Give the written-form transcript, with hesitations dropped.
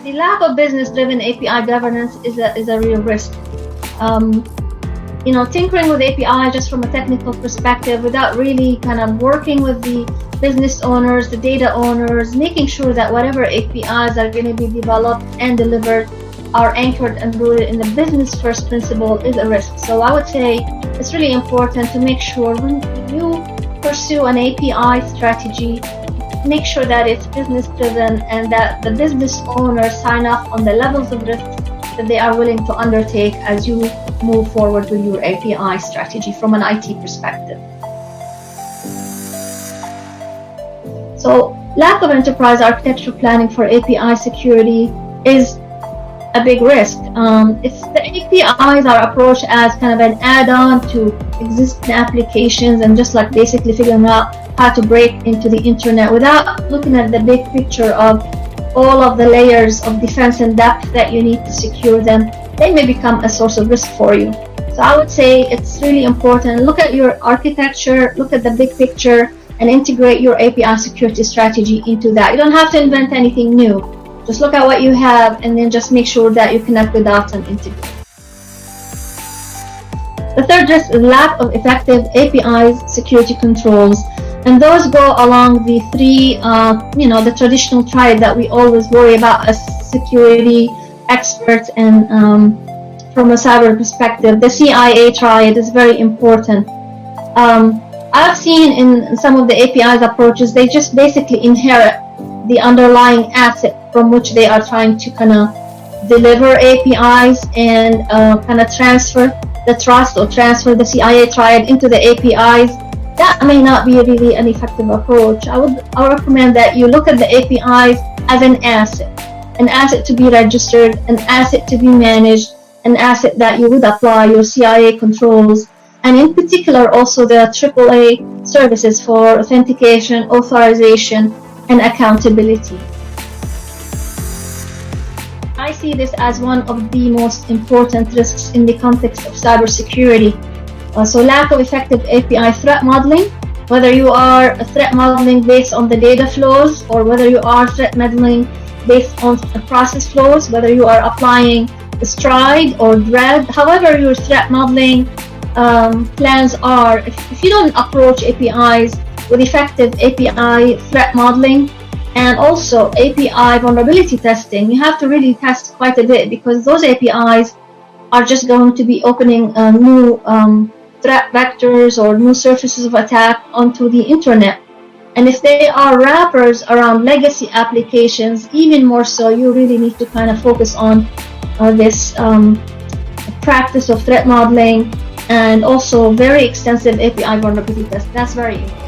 the lack of business-driven API governance is a real risk. Tinkering with API just from a technical perspective without really kind of working with the business owners, the data owners, making sure that whatever APIs are going to be developed and delivered are anchored and rooted in the business first principle is a risk. So I would say it's really important to make sure when you pursue an API strategy, make sure that it's business driven and that the business owners sign off on the levels of risk that they are willing to undertake as you move forward with your API strategy from an IT perspective. So lack of enterprise architecture planning for API security is a big risk. It's the APIs are approached as kind of an add-on to existing applications and just like basically figuring out how to break into the internet without looking at the big picture of all of the layers of defense and depth that you need to secure them. They may become a source of risk for you. So I would say it's really important. Look at your architecture, look at the big picture, and integrate your API security strategy into that. You don't have to invent anything new. Just look at what you have and then just make sure that you connect the dots and integrate. The third risk is lack of effective API security controls. And those go along the three, the traditional triad that we always worry about as security experts and from a cyber perspective. The CIA triad is very important. I've seen in some of the APIs approaches, they just basically inherit the underlying asset from which they are trying to kind of deliver APIs and kind of transfer the trust or transfer the CIA triad into the APIs. That may not be really an effective approach. I would recommend that you look at the APIs as an asset to be registered, an asset to be managed, an asset that you would apply your CIA controls, and in particular also the AAA services for authentication, authorization, and accountability. I see this as one of the most important risks in the context of cybersecurity. So lack of effective API threat modeling, whether you are threat modeling based on the data flows or whether you are threat modeling based on process flows, whether you are applying Stride or Dread, however your threat modeling plans are, if you don't approach APIs with effective API threat modeling and also API vulnerability testing, you have to really test quite a bit because those APIs are just going to be opening new threat vectors or new surfaces of attack onto the internet. And if they are wrappers around legacy applications, even more so, you really need to kind of focus on this practice of threat modeling and also very extensive API vulnerability tests. That's very important.